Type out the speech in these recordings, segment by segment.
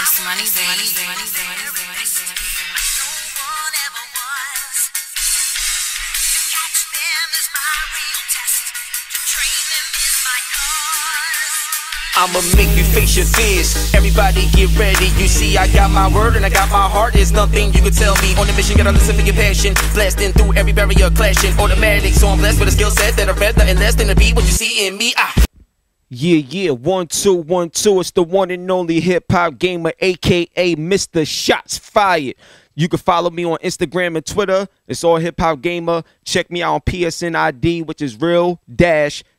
It's money, baby. I'ma make you face your fears. Everybody get ready. You see, I got my word and I got my heart. There's nothing you can tell me. On the mission, gotta listen to your passion. Blasting through every barrier, clashing. Automatic, so I'm blessed with a skill set that I've read nothing less than to be what you see in me. Yeah, 1 2 1 2. It's the one and only hip hop gamer, aka Mr. Shots Fired. You can follow me on Instagram and Twitter. It's all Hip Hop Gamer. Check me out on PSN ID, which is real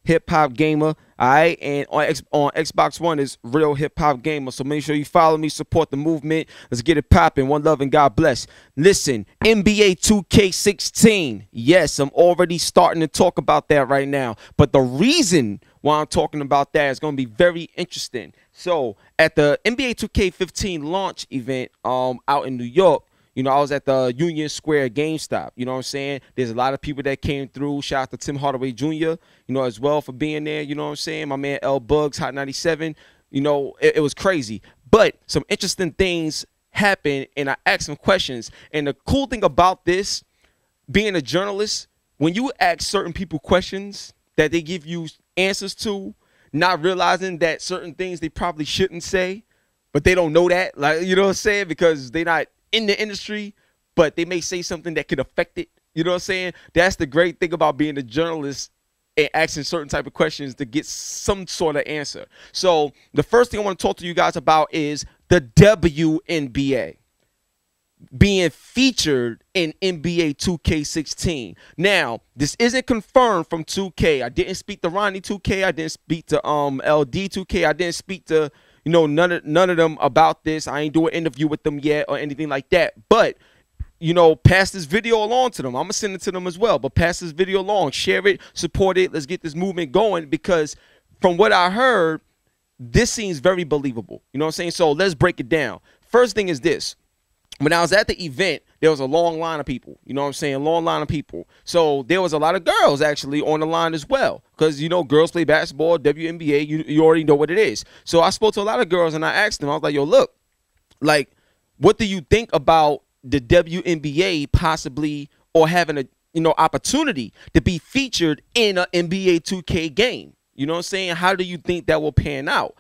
Hip Hop Gamer. All right, and on Xbox One is Real Hip Hop Gamer. So make sure you follow me, support the movement. Let's get it popping. One love and God bless. Listen, NBA 2K16. Yes, I'm already starting to talk about that right now. But the reason why I'm talking about that is going to be very interesting. So at the NBA 2K15 launch event out in New York, you know, I was at the Union Square GameStop. You know what I'm saying? There's a lot of people that came through. Shout out to Tim Hardaway Jr., you know, as well for being there. You know what I'm saying? My man L Bugs, Hot 97. You know, it was crazy. But some interesting things happened, and I asked some questions. And the cool thing about this, being a journalist, when you ask certain people questions that they give you answers to, not realizing that certain things they probably shouldn't say, but they don't know that. Like, you know what I'm saying? Because they're not in the industry, but they may say something that could affect it. You know what I'm saying? That's the great thing about being a journalist and asking certain type of questions to get some sort of answer. So the first thing I want to talk to you guys about is the WNBA being featured in NBA 2K16. Now, this isn't confirmed from 2K. I didn't speak to Ronnie 2K. I didn't speak to LD 2K. I didn't speak to, you know, none of them about this. I ain't do an interview with them yet or anything like that. But, you know, pass this video along to them. I'm going to send it to them as well. But pass this video along. Share it. Support it. Let's get this movement going, because from what I heard, this seems very believable. You know what I'm saying? So let's break it down. First thing is this. When I was at the event, there was a long line of people. You know what I'm saying? Long line of people. So there was a lot of girls actually on the line as well. Because, you know, girls play basketball, WNBA, you already know what it is. So I spoke to a lot of girls and I asked them, I was like, yo, look, like, what do you think about the WNBA possibly or having a, you know, opportunity to be featured in an NBA 2K game? You know what I'm saying? How do you think that will pan out?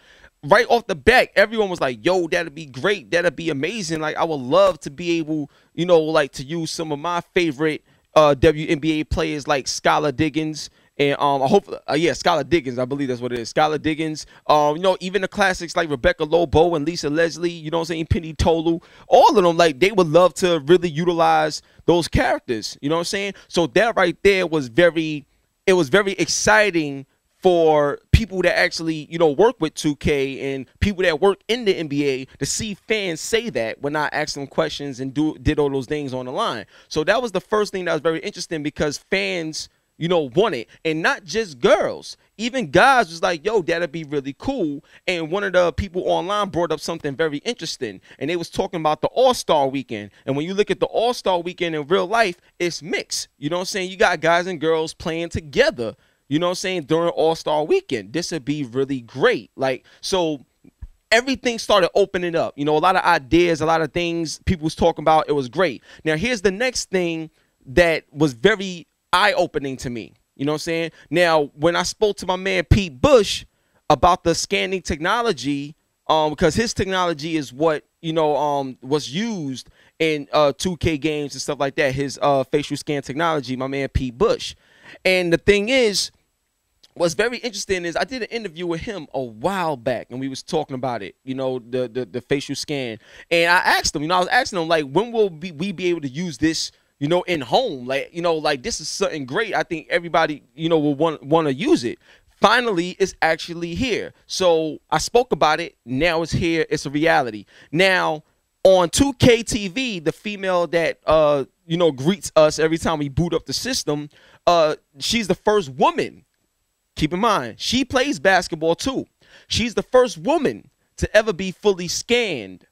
Right off the bat, everyone was like, yo, that'd be great. That'd be amazing. Like, I would love to be able, you know, like to use some of my favorite WNBA players like Skylar Diggins. And I hope, yeah, Skylar Diggins, I believe that's what it is. Skylar Diggins, you know, even the classics like Rebecca Lobo and Lisa Leslie, you know what I'm saying, Penny Tolu, all of them, like, they would love to really utilize those characters. You know what I'm saying? So that right there was very exciting for people that actually, you know, work with 2K and people that work in the NBA to see fans say that when I asked them questions and did all those things on the line. So that was the first thing that was very interesting, because fans, you know, want it. And not just girls, even guys was like, yo, that'd be really cool. And one of the people online brought up something very interesting, and they was talking about the All-Star Weekend. And when you look at the All-Star Weekend in real life, it's mixed. You know what I'm saying? You got guys and girls playing together, you know what I'm saying, during All-Star Weekend. This would be really great. Like, so everything started opening up. You know, a lot of ideas, a lot of things people was talking about. It was great. Now, here's the next thing that was very eye-opening to me. You know what I'm saying? Now, when I spoke to my man Pete Bush about the scanning technology, because his technology is what, you know, was used in 2K games and stuff like that, his facial scan technology, my man Pete Bush. And the thing is, what's very interesting is I did an interview with him a while back, and we was talking about it, you know, the facial scan. And I asked him, you know, I was asking him, like, when will we be able to use this, you know, in home? Like, you know, like, this is something great. I think everybody, you know, will want to use it. Finally, it's actually here. So I spoke about it. Now it's here. It's a reality. Now, on 2K TV, the female that, you know, greets us every time we boot up the system, she's the first woman. Keep in mind, she plays basketball too. She's the first woman to ever be fully scanned,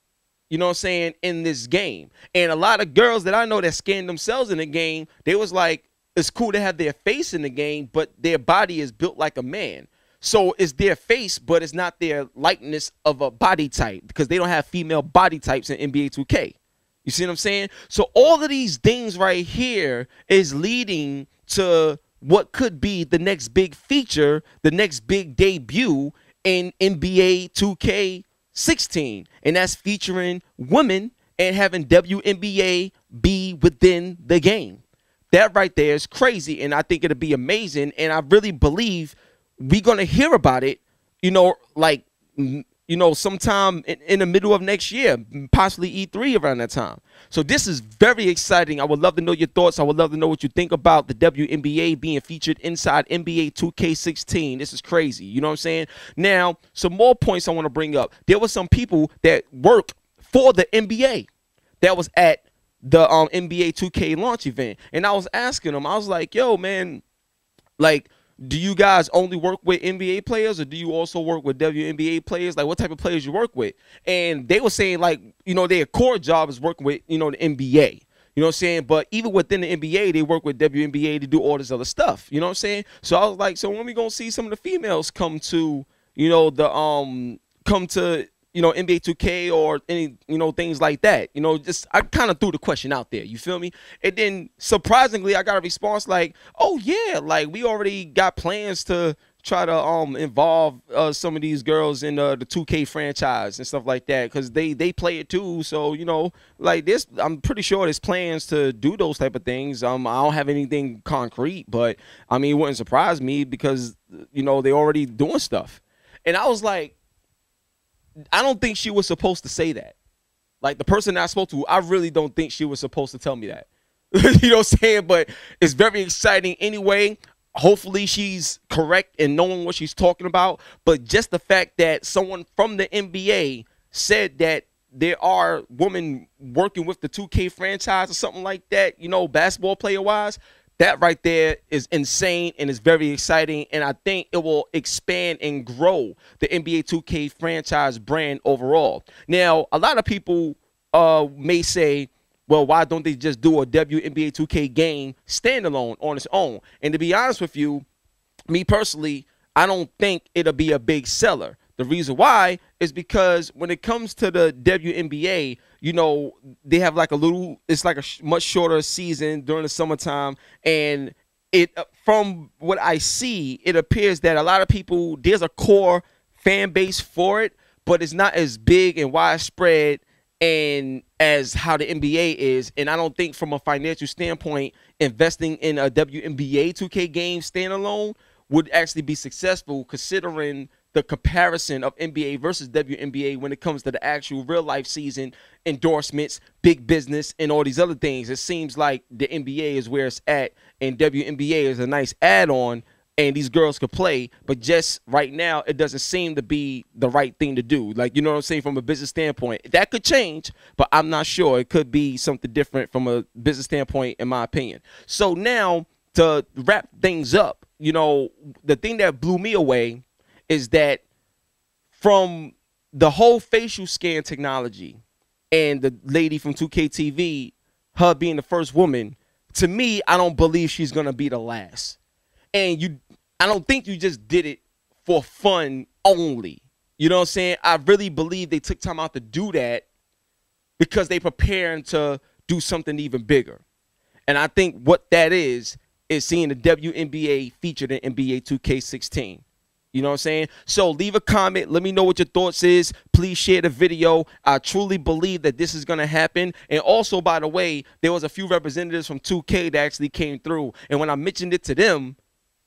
you know what I'm saying, in this game. And a lot of girls that I know that scanned themselves in the game, they was like, it's cool to have their face in the game, but their body is built like a man. So it's their face, but it's not their likeness of a body type because they don't have female body types in NBA 2K. You see what I'm saying? So all of these things right here is leading to what could be the next big feature, the next big debut in NBA 2K16. And that's featuring women and having WNBA be within the game. That right there is crazy, and I think it'll be amazing, and I really believe we're going to hear about it, like, sometime in the middle of next year, possibly E3 around that time. So this is very exciting. I would love to know your thoughts. I would love to know what you think about the WNBA being featured inside NBA 2K16. This is crazy. You know what I'm saying? Now, some more points I want to bring up. There were some people that work for the NBA that was at the NBA 2K launch event. And I was asking them, I was like, yo, man, like, do you guys only work with NBA players or do you also work with WNBA players? Like, what type of players you work with? And they were saying, like, their core job is working with, the NBA. You know what I'm saying? But even within the NBA, they work with WNBA to do all this other stuff. You know what I'm saying? So I was like, so when we going to see some of the females come to, NBA 2K or any, things like that. Just I kind of threw the question out there. You feel me? And then surprisingly, I got a response like, oh yeah, like we already got plans to try to involve some of these girls in the 2K franchise and stuff like that because they play it too. So like this, I'm pretty sure there's plans to do those type of things. I don't have anything concrete, but I mean, it wouldn't surprise me because they already doing stuff. And I was like, I don't think she was supposed to say that. Like the person that I spoke to, I really don't think she was supposed to tell me that. You know what I'm saying? But it's very exciting anyway. Hopefully she's correct in knowing what she's talking about. But just the fact that someone from the NBA said that there are women working with the 2K franchise or something like that, basketball player wise, that right there is insane and is very exciting, and I think it will expand and grow the NBA 2K franchise brand overall. Now, a lot of people may say, well, why don't they just do a WNBA 2K game standalone on its own? And to be honest with you, me personally, I don't think it'll be a big seller. The reason why is because when it comes to the WNBA, they have like it's like a much shorter season during the summertime. And from what I see, it appears that a lot of people, there's a core fan base for it, but it's not as big and widespread and as how the NBA is. And I don't think from a financial standpoint, investing in a WNBA 2K game standalone would actually be successful considering the comparison of NBA versus WNBA when it comes to the actual real life season, endorsements, big business, and all these other things. It seems like the NBA is where it's at, and WNBA is a nice add-on, and these girls could play. But just right now, it doesn't seem to be the right thing to do. Like, you know what I'm saying, from a business standpoint. That could change, but I'm not sure. It could be something different from a business standpoint, in my opinion. So now, to wrap things up, the thing that blew me away is that from the whole facial scan technology and the lady from 2K TV, her being the first woman, to me, I don't believe she's going to be the last. And I don't think you just did it for fun only. You know what I'm saying? I really believe they took time out to do that because they preparing to do something even bigger. And I think what that is seeing the WNBA featured in NBA 2K16. You know what I'm saying? So leave a comment. Let me know what your thoughts is. Please share the video. I truly believe that this is going to happen. And also, by the way, there was a few representatives from 2K that actually came through. And when I mentioned it to them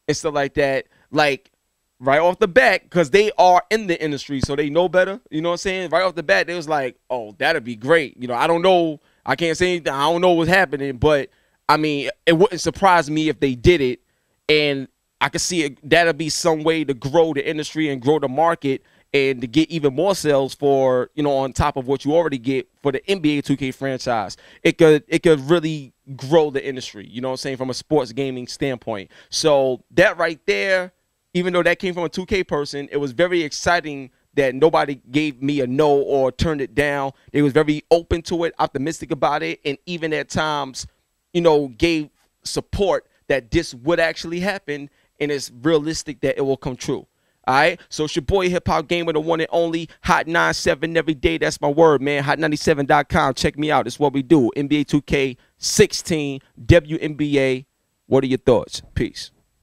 and stuff like that, like right off the bat, because they are in the industry, so they know better. You know what I'm saying? Right off the bat, they was like, oh, that'd be great. I don't know. I can't say anything. I don't know what's happening. But, I mean, it wouldn't surprise me if they did it. And I could see it, that'll be some way to grow the industry and grow the market and to get even more sales for, on top of what you already get for the NBA 2K franchise. It could really grow the industry, you know what I'm saying, from a sports gaming standpoint. So that right there, even though that came from a 2K person, it was very exciting that nobody gave me a no or turned it down. They was very open to it, optimistic about it, and even at times, gave support that this would actually happen. And it's realistic that it will come true. All right, so it's your boy Hip Hop Gamer, the one and only Hot 97 every day. That's my word, man. Hot97.com. Check me out. It's what we do. NBA 2K16, WNBA. What are your thoughts? Peace.